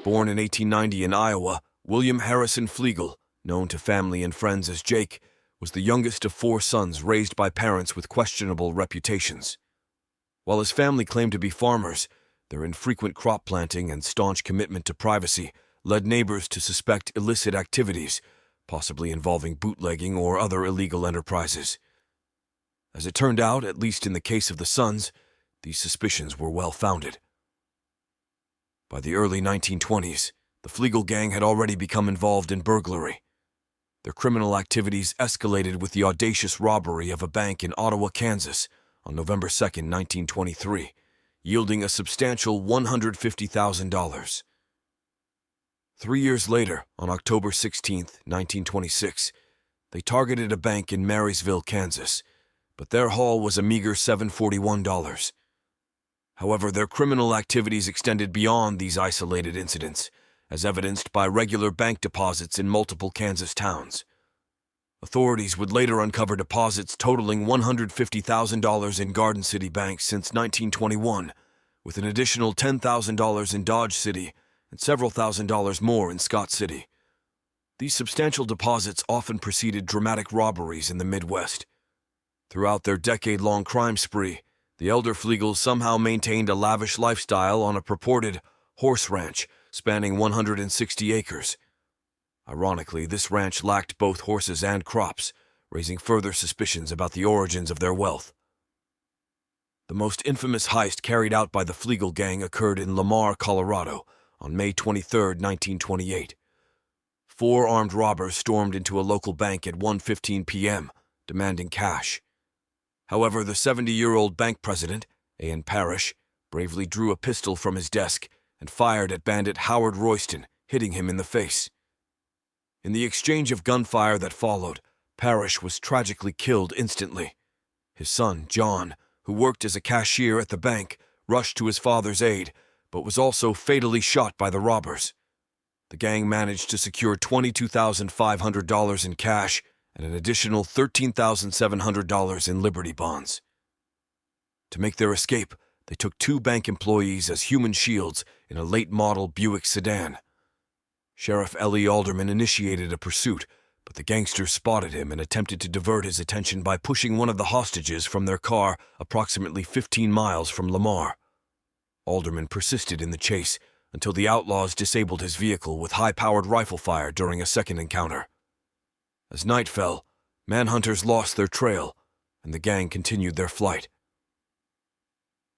Born in 1890 in Iowa, William Harrison Fleagle, known to family and friends as Jake, was the youngest of 4 sons raised by parents with questionable reputations. While his family claimed to be farmers, their infrequent crop planting and staunch commitment to privacy led neighbors to suspect illicit activities, possibly involving bootlegging or other illegal enterprises. As it turned out, at least in the case of the sons, these suspicions were well-founded. By the early 1920s, the Fleagle Gang had already become involved in burglary. Their criminal activities escalated with the audacious robbery of a bank in Ottawa, Kansas, on November 2, 1923, yielding a substantial $150,000. 3 years later, on October 16, 1926, they targeted a bank in Marysville, Kansas, but their haul was a meager $741. However, their criminal activities extended beyond these isolated incidents, as evidenced by regular bank deposits in multiple Kansas towns. Authorities would later uncover deposits totaling $150,000 in Garden City banks since 1921, with an additional $10,000 in Dodge City and several $1,000s more in Scott City. These substantial deposits often preceded dramatic robberies in the Midwest. Throughout their decade-long crime spree, the elder Fleagles somehow maintained a lavish lifestyle on a purported horse ranch spanning 160 acres. Ironically, this ranch lacked both horses and crops, raising further suspicions about the origins of their wealth. The most infamous heist carried out by the Fleagle Gang occurred in Lamar, Colorado, on May 23, 1928. 4 armed robbers stormed into a local bank at 1:15 p.m., demanding cash. However, the 70-year-old bank president, A.N. Parrish, bravely drew a pistol from his desk and fired at bandit Howard Royston, hitting him in the face. In the exchange of gunfire that followed, Parrish was tragically killed instantly. His son, John, who worked as a cashier at the bank, rushed to his father's aid, but was also fatally shot by the robbers. The gang managed to secure $22,500 in cash and an additional $13,700 in Liberty bonds. To make their escape, they took 2 bank employees as human shields in a late-model Buick sedan. Sheriff Ellie Alderman initiated a pursuit, but the gangsters spotted him and attempted to divert his attention by pushing one of the hostages from their car approximately 15 miles from Lamar. Alderman persisted in the chase until the outlaws disabled his vehicle with high-powered rifle fire during a second encounter. As night fell, manhunters lost their trail, and the gang continued their flight.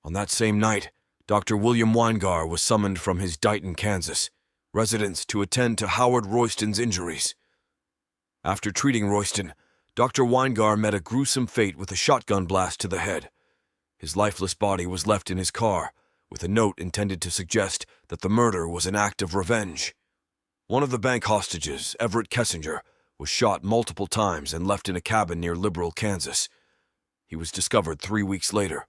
On that same night, Dr. William Weingar was summoned from his Dighton, Kansas, residence to attend to Howard Royston's injuries. After treating Royston, Dr. Weingar met a gruesome fate with a shotgun blast to the head. His lifeless body was left in his car, with a note intended to suggest that the murder was an act of revenge. One of the bank hostages, Everett Kessinger, was shot multiple times and left in a cabin near Liberal, Kansas. He was discovered 3 weeks later.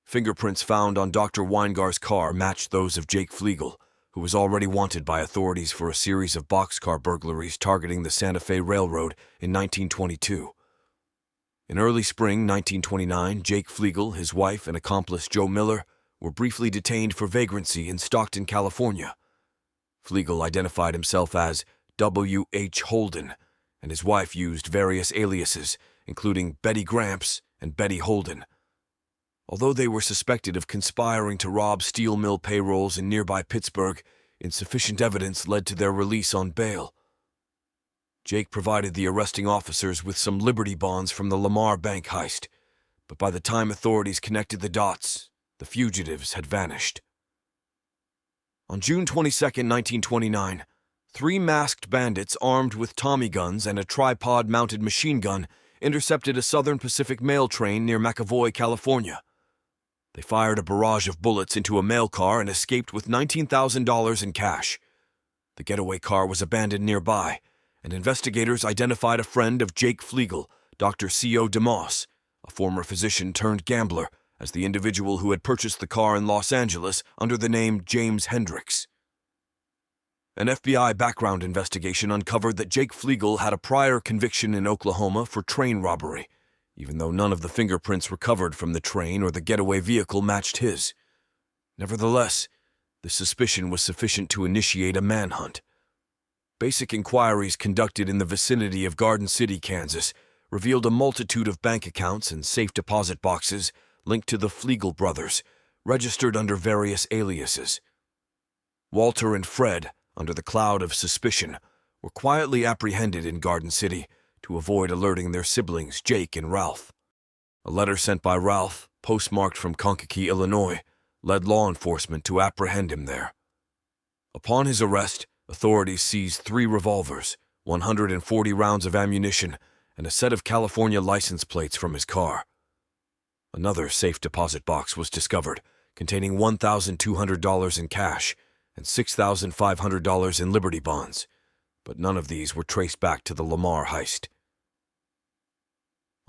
Fingerprints found on Dr. Weingar's car matched those of Jake Fleagle, who was already wanted by authorities for a series of boxcar burglaries targeting the Santa Fe Railroad in 1922. In early spring 1929, Jake Fleagle, his wife, and accomplice Joe Miller were briefly detained for vagrancy in Stockton, California. Fleagle identified himself as W.H. Holden, and his wife used various aliases, including Betty Gramps and Betty Holden. Although they were suspected of conspiring to rob steel mill payrolls in nearby Pittsburgh, insufficient evidence led to their release on bail. Jake provided the arresting officers with some Liberty bonds from the Lamar bank heist, but by the time authorities connected the dots, the fugitives had vanished. On June 22, 1929, 3 masked bandits armed with Tommy guns and a tripod-mounted machine gun intercepted a Southern Pacific mail train near McAvoy, California. They fired a barrage of bullets into a mail car and escaped with $19,000 in cash. The getaway car was abandoned nearby, and investigators identified a friend of Jake Fleagle, Dr. C.O. DeMoss, a former physician turned gambler, as the individual who had purchased the car in Los Angeles under the name James Hendricks. An FBI background investigation uncovered that Jake Fleagle had a prior conviction in Oklahoma for train robbery, even though none of the fingerprints recovered from the train or the getaway vehicle matched his. Nevertheless, The suspicion was sufficient to initiate a manhunt. Basic inquiries conducted in the vicinity of Garden City, Kansas, revealed a multitude of bank accounts and safe deposit boxes linked to the Fleagle brothers, registered under various aliases. Walter and Fred, under the cloud of suspicion, were quietly apprehended in Garden City to avoid alerting their siblings Jake and Ralph. A letter sent by Ralph, postmarked from Kankakee, Illinois, led law enforcement to apprehend him there. Upon his arrest, authorities seized 3 revolvers, 140 rounds of ammunition, and a set of California license plates from his car. Another safe deposit box was discovered, containing $1,200 in cash and $6,500 in Liberty bonds, but none of these were traced back to the Lamar heist.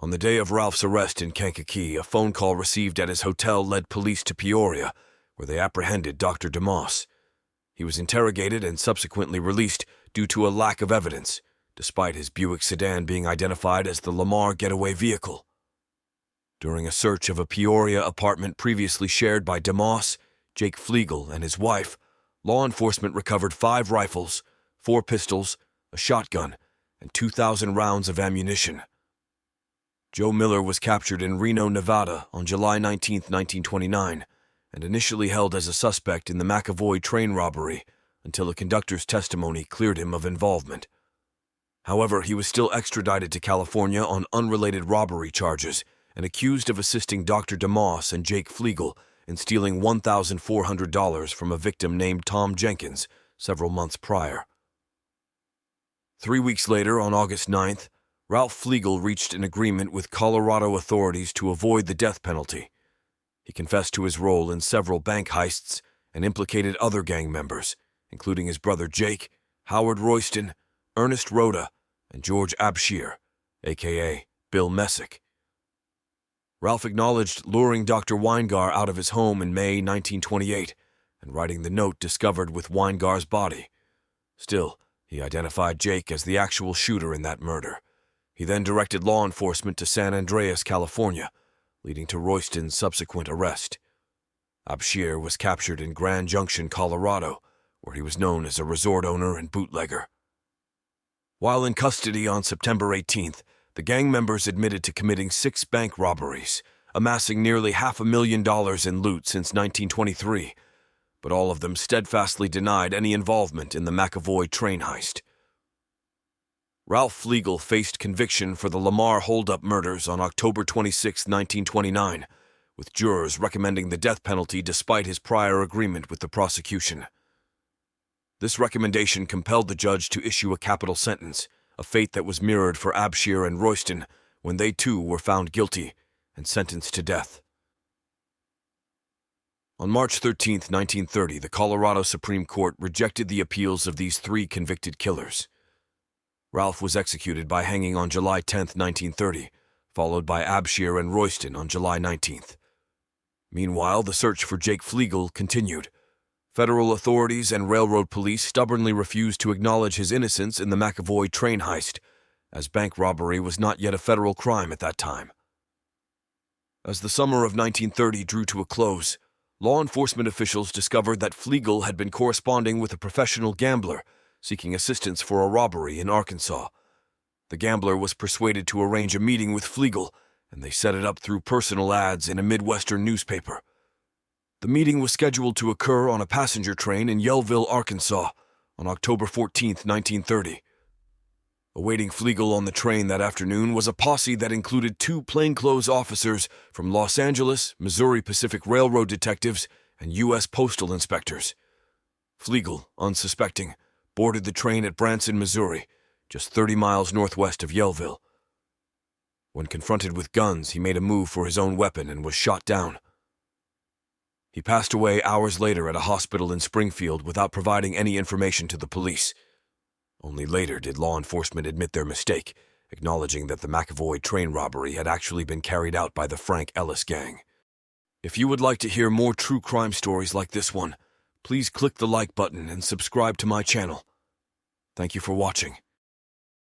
On the day of Ralph's arrest in Kankakee, a phone call received at his hotel led police to Peoria, where they apprehended Dr. DeMoss. He was interrogated and subsequently released due to a lack of evidence, despite his Buick sedan being identified as the Lamar getaway vehicle. During a search of a Peoria apartment previously shared by DeMoss, Jake Fleagle, and his wife, law enforcement recovered 5 rifles, 4 pistols, a shotgun, and 2,000 rounds of ammunition. Joe Miller was captured in Reno, Nevada on July 19, 1929, and initially held as a suspect in the McAvoy train robbery until a conductor's testimony cleared him of involvement. However, he was still extradited to California on unrelated robbery charges and accused of assisting Dr. DeMoss and Jake Fleagle in stealing $1,400 from a victim named Tom Jenkins several months prior. 3 weeks later, on August 9th, Ralph Fleagle reached an agreement with Colorado authorities to avoid the death penalty. He confessed to his role in several bank heists and implicated other gang members, including his brother Jake, Howard Royston, Ernest Rhoda, and George Abshir, a.k.a. Bill Messick. Ralph acknowledged luring Dr. Weingar out of his home in May 1928 and writing the note discovered with Weingar's body. Still, he identified Jake as the actual shooter in that murder. He then directed law enforcement to San Andreas, California, leading to Royston's subsequent arrest. Abshir was captured in Grand Junction, Colorado, where he was known as a resort owner and bootlegger. While in custody on September 18th, the gang members admitted to committing 6 bank robberies, amassing nearly $500,000 in loot since 1923, but all of them steadfastly denied any involvement in the McAvoy train heist. Ralph Fleagle faced conviction for the Lamar holdup murders on October 26, 1929, with jurors recommending the death penalty despite his prior agreement with the prosecution. This recommendation compelled the judge to issue a capital sentence, a fate that was mirrored for Abshir and Royston when they too were found guilty and sentenced to death. On March 13, 1930, the Colorado Supreme Court rejected the appeals of these 3 convicted killers. Ralph was executed by hanging on July 10, 1930, followed by Abshir and Royston on July 19th. Meanwhile, the search for Jake Fleagle continued. Federal authorities and railroad police stubbornly refused to acknowledge his innocence in the McAvoy train heist, as bank robbery was not yet a federal crime at that time. As the summer of 1930 drew to a close, law enforcement officials discovered that Fleagle had been corresponding with a professional gambler seeking assistance for a robbery in Arkansas. The gambler was persuaded to arrange a meeting with Fleagle, and they set it up through personal ads in a Midwestern newspaper. The meeting was scheduled to occur on a passenger train in Yellville, Arkansas, on October 14, 1930. Awaiting Fleagle on the train that afternoon was a posse that included 2 plainclothes officers from Los Angeles, Missouri Pacific Railroad detectives, and U.S. postal inspectors. Fleagle, unsuspecting, boarded the train at Branson, Missouri, just 30 miles northwest of Yellville. When confronted with guns, he made a move for his own weapon and was shot down. He passed away hours later at a hospital in Springfield without providing any information to the police. Only later did law enforcement admit their mistake, acknowledging that the McAvoy train robbery had actually been carried out by the Frank Ellis Gang. If you would like to hear more true crime stories like this one, please click the like button and subscribe to my channel. Thank you for watching.